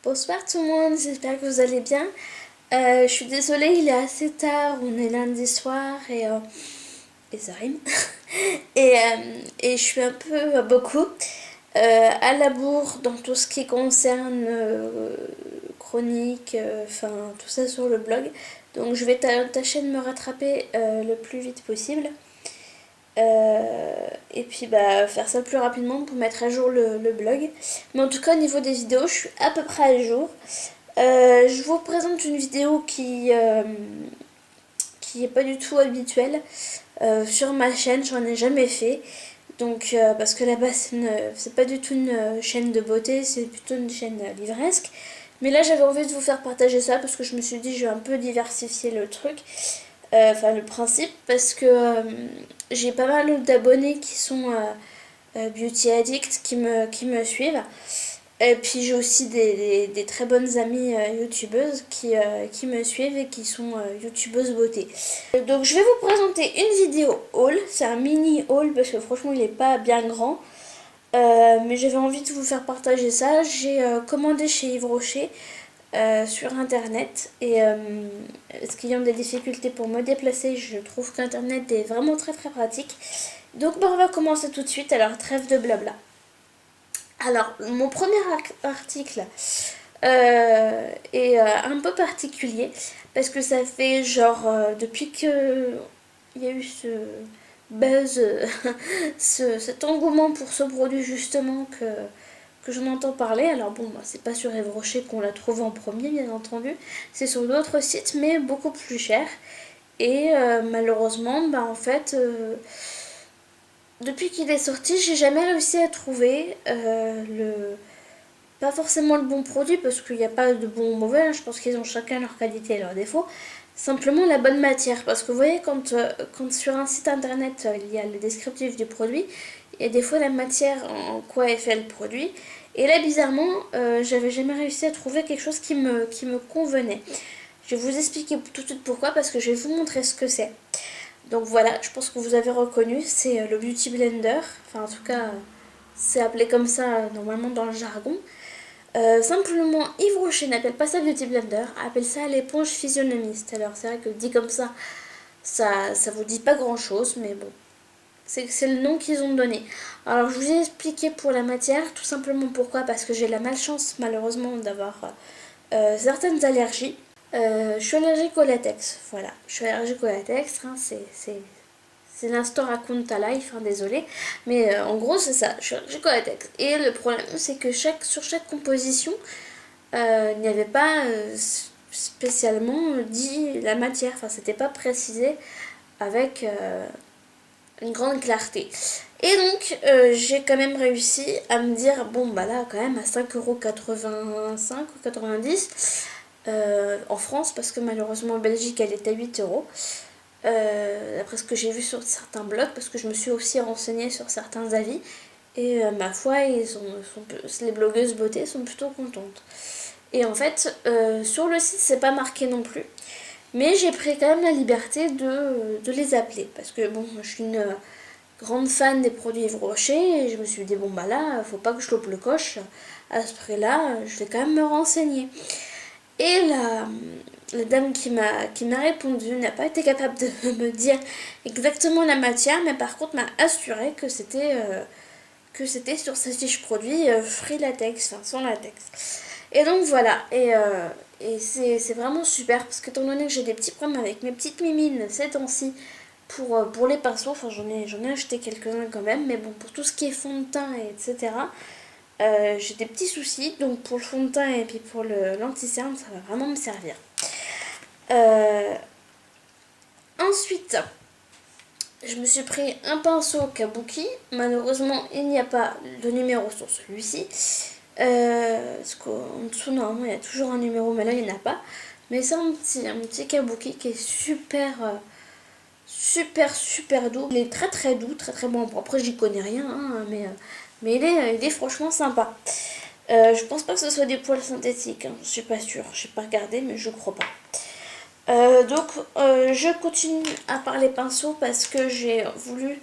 Bonsoir tout le monde, j'espère que vous allez bien. Je suis désolée, il est assez tard, on est lundi soir et ça rime. Et je suis un peu, beaucoup, à la bourre dans tout ce qui concerne chronique, enfin tout ça sur le blog. Donc je vais tâcher de me rattraper le plus vite possible. Et puis faire ça le plus rapidement pour mettre à jour le blog. Mais en tout cas au niveau des vidéos, je suis à peu près à jour. Je vous présente une vidéo qui est pas du tout habituelle sur ma chaîne, j'en ai jamais fait. Donc parce que là-bas c'est pas du tout une chaîne de beauté, c'est plutôt une chaîne livresque. Mais là j'avais envie de vous faire partager ça parce que je me suis dit je vais un peu diversifier le truc, enfin le principe, parce que j'ai pas mal d'abonnés qui sont beauty addicts qui me suivent. Et puis j'ai aussi des très bonnes amies youtubeuses qui me suivent et qui sont youtubeuses beauté. Donc je vais vous présenter une vidéo haul, c'est un mini haul parce que franchement il est pas bien grand. Mais j'avais envie de vous faire partager ça. J'ai commandé chez Yves Rocher sur internet et parce qu'ayant des difficultés pour me déplacer, je trouve qu'internet est vraiment très très pratique. Donc on va commencer tout de suite, alors trêve de blabla. Alors, mon premier article est un peu particulier parce que ça fait genre depuis que il y a eu ce buzz, cet engouement pour ce produit justement que j'en entends parler. Alors bon, c'est pas sur Yves Rocher qu'on l'a trouvé en premier, bien entendu, c'est sur d'autres sites mais beaucoup plus cher. Et malheureusement, en fait, depuis qu'il est sorti, j'ai jamais réussi à trouver pas forcément le bon produit parce qu'il n'y a pas de bon ou mauvais, hein. Je pense qu'ils ont chacun leur qualité et leurs défauts. Simplement la bonne matière, parce que vous voyez quand sur un site internet il y a le descriptif du produit, il y a des fois la matière en quoi est fait le produit. Et là bizarrement, j'avais jamais réussi à trouver quelque chose qui me convenait. Je vais vous expliquer tout de suite pourquoi, parce que je vais vous montrer ce que c'est. Donc voilà, je pense que vous avez reconnu, c'est le Beauty Blender. Enfin, en tout cas, c'est appelé comme ça normalement dans le jargon. Simplement, Yves Rocher n'appelle pas ça Beauty Blender, appelle ça l'éponge physionomiste. Alors, c'est vrai que dit comme ça vous dit pas grand chose, mais bon, c'est le nom qu'ils ont donné. Alors, je vous ai expliqué pour la matière, tout simplement pourquoi, parce que j'ai la malchance, malheureusement, d'avoir certaines allergies. Je suis allergique au latex, voilà. Je suis allergique au latex, hein, c'est l'instant raconte ta life, hein, désolé. Mais en gros, c'est ça, je suis allergique au latex. Et le problème, c'est que sur chaque composition, il n'y avait pas spécialement dit la matière. Enfin, c'était pas précisé avec une grande clarté. Et donc, j'ai quand même réussi à me dire, bon, bah là, quand même, à 5,85€ ou 90 en France, parce que malheureusement en Belgique elle est à 8€. D'après ce que j'ai vu sur certains blogs, parce que je me suis aussi renseignée sur certains avis, et ma foi, les blogueuses beauté sont plutôt contentes. Et en fait, sur le site, c'est pas marqué non plus, mais j'ai pris quand même la liberté de les appeler, parce que bon, je suis une grande fan des produits Yves Rocher, et je me suis dit, bon bah là, faut pas que je loupe le coche, à ce prix-là, je vais quand même me renseigner. Et la dame qui m'a répondu n'a pas été capable de me dire exactement la matière, mais par contre m'a assuré que c'était sur sa fiche produit free latex, enfin sans latex. Et donc voilà, et c'est vraiment super parce que étant donné que j'ai des petits problèmes avec mes petites mimines ces temps-ci pour les pinceaux, enfin j'en ai acheté quelques-uns quand même, mais bon, pour tout ce qui est fond de teint, etc., j'ai des petits soucis, donc pour le fond de teint et puis pour l'anti-cerne, ça va vraiment me servir. Euh, Ensuite, je me suis pris un pinceau Kabuki. Malheureusement, il n'y a pas de numéro sur celui-ci. Parce qu'en dessous, normalement, il y a toujours un numéro, mais là, il n'y en a pas. Mais c'est un petit Kabuki qui est super, super doux. Il est très très doux, très très bon. Après, j'y connais rien, hein, mais il est franchement sympa. Je pense pas que ce soit des poils synthétiques, hein. Je suis pas sûre, j'ai pas regardé, mais je crois pas. Je continue à parler pinceaux parce que j'ai voulu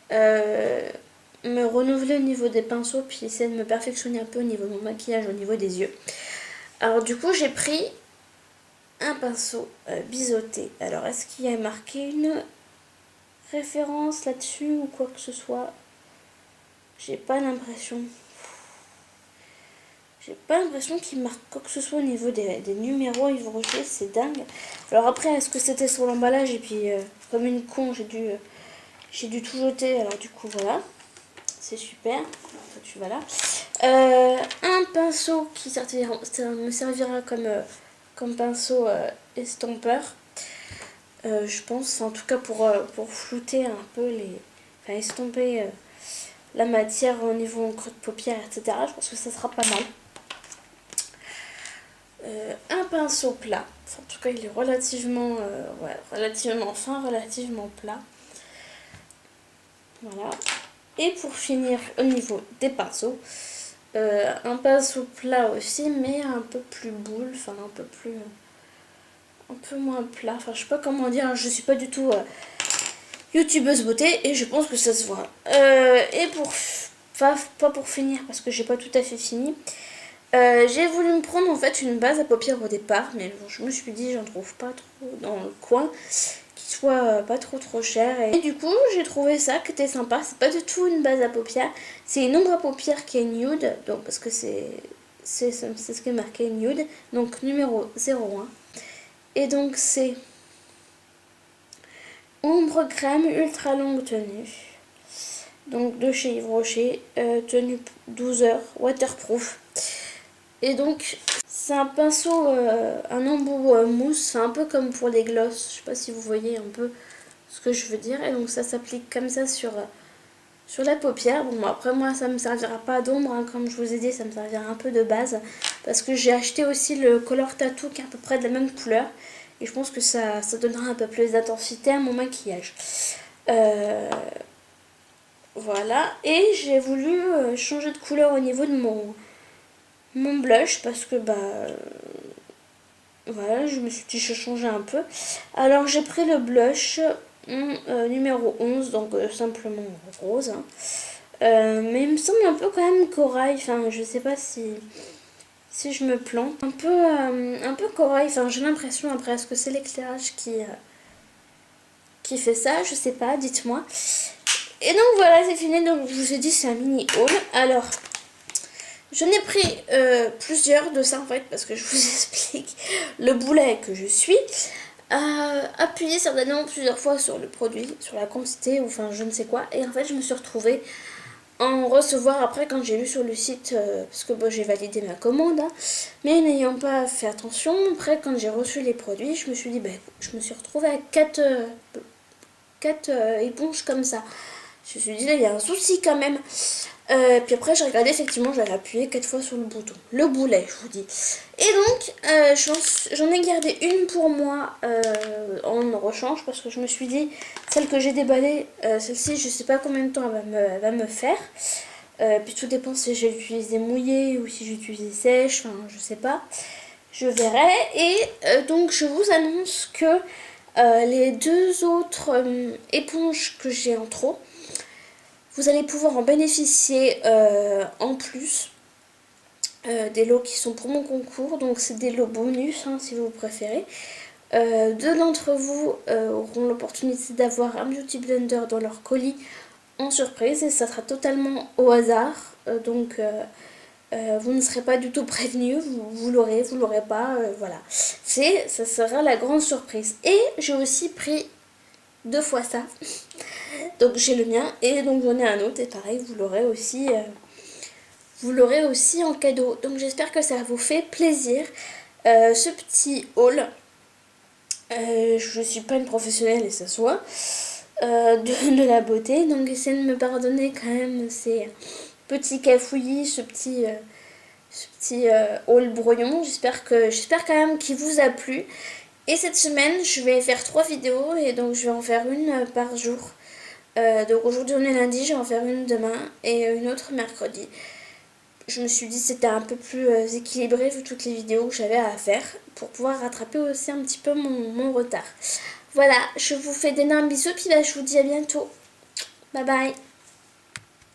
me renouveler au niveau des pinceaux, puis essayer de me perfectionner un peu au niveau de mon maquillage, au niveau des yeux. Alors du coup j'ai pris un pinceau biseauté. Alors est-ce qu'il y a marqué une référence là-dessus ou quoi que ce soit? J'ai pas l'impression. J'ai pas l'impression qu'il marque quoi que ce soit au niveau des numéros Yves Rocher, c'est dingue. Alors après, est-ce que c'était sur l'emballage et puis comme une con, j'ai dû tout jeter. Alors du coup, voilà, c'est super. Toi, tu vas là. Un pinceau qui me servira comme pinceau estompeur. Je pense, en tout cas pour flouter un peu enfin estomper la matière au niveau creux de paupière, etc. Je pense que ça sera pas mal. Un pinceau plat, enfin, en tout cas il est relativement fin, relativement plat. Voilà. Et pour finir au niveau des pinceaux, un pinceau plat aussi, mais un peu plus boule, enfin un peu moins plat. Enfin je sais pas comment dire, je suis pas du tout youtubeuse beauté et je pense que ça se voit. Et pas pour finir parce que j'ai pas tout à fait fini. J'ai voulu me prendre en fait une base à paupières au départ, mais bon, je me suis dit j'en trouve pas trop dans le coin, qui soit pas trop cher. Et du coup j'ai trouvé ça qui était sympa. C'est pas du tout une base à paupières, c'est une ombre à paupières qui est nude, donc parce que c'est ce qui est marqué nude, donc numéro 01. Et donc c'est ombre crème ultra longue tenue. Donc de chez Yves Rocher, tenue 12 heures, waterproof. Et donc c'est un pinceau, un embout mousse, un peu comme pour les glosses. Je sais pas si vous voyez un peu ce que je veux dire. Et donc ça s'applique comme ça sur la paupière. Bon après moi ça me servira pas d'ombre, hein, comme je vous ai dit, ça me servira un peu de base. Parce que j'ai acheté aussi le Color Tattoo qui est à peu près de la même couleur. Et je pense que ça donnera un peu plus d'intensité à mon maquillage. Voilà, et j'ai voulu changer de couleur au niveau de mon blush parce que voilà, je me suis dit je changeais un peu. Alors j'ai pris le blush numéro 11, donc simplement rose, hein. Mais il me semble un peu quand même corail, enfin je sais pas si je me plante. Un peu corail, enfin j'ai l'impression, après est-ce que c'est l'éclairage qui fait ça, je sais pas, dites-moi. Et donc voilà, c'est fini, donc je vous ai dit c'est un mini haul. Alors j'en ai pris plusieurs de ça en fait, parce que je vous explique le boulet que je suis. Appuyé certainement plusieurs fois sur le produit, sur la quantité, ou enfin je ne sais quoi. Et en fait je me suis retrouvée en recevoir après quand j'ai lu sur le site, parce que j'ai validé ma commande, hein, mais n'ayant pas fait attention, après quand j'ai reçu les produits, je me suis dit, je me suis retrouvée avec 4 éponges comme ça. Je me suis dit, là, il y a un souci quand même. Puis après, j'ai regardé, effectivement, j'avais appuyé 4 fois sur le bouton. Le boulet, je vous dis. Et donc, j'en ai gardé une pour moi en rechange, parce que je me suis dit, celle que j'ai déballée, celle-ci, je sais pas combien de temps elle va me faire. Puis tout dépend si j'ai utilisé mouillé ou si j'ai utilisé sèche, enfin, je sais pas. Je verrai. Et donc, je vous annonce que les 2 autres éponges que j'ai en trop, vous allez pouvoir en bénéficier en plus des lots qui sont pour mon concours. Donc c'est des lots bonus, hein, si vous préférez. 2 d'entre vous auront l'opportunité d'avoir un beauty blender dans leur colis en surprise. Et ça sera totalement au hasard. Donc vous ne serez pas du tout prévenus. Vous l'aurez pas. Voilà. Ça sera la grande surprise. Et j'ai aussi pris 2 fois ça. Donc j'ai le mien et donc j'en ai un autre et pareil vous l'aurez aussi en cadeau. Donc j'espère que ça vous fait plaisir ce petit haul. Je suis pas une professionnelle et ça se voit de la beauté, donc essayez de me pardonner quand même ces petits cafouillis, ce petit haul brouillon. J'espère quand même qu'il vous a plu. Et cette semaine je vais faire 3 vidéos et donc je vais en faire une par jour. Donc aujourd'hui on est lundi, je vais en faire une demain et une autre mercredi. Je me suis dit que c'était un peu plus équilibré vu toutes les vidéos que j'avais à faire pour pouvoir rattraper aussi un petit peu mon retard. Voilà, je vous fais d'énormes bisous puis là je vous dis à bientôt. Bye bye.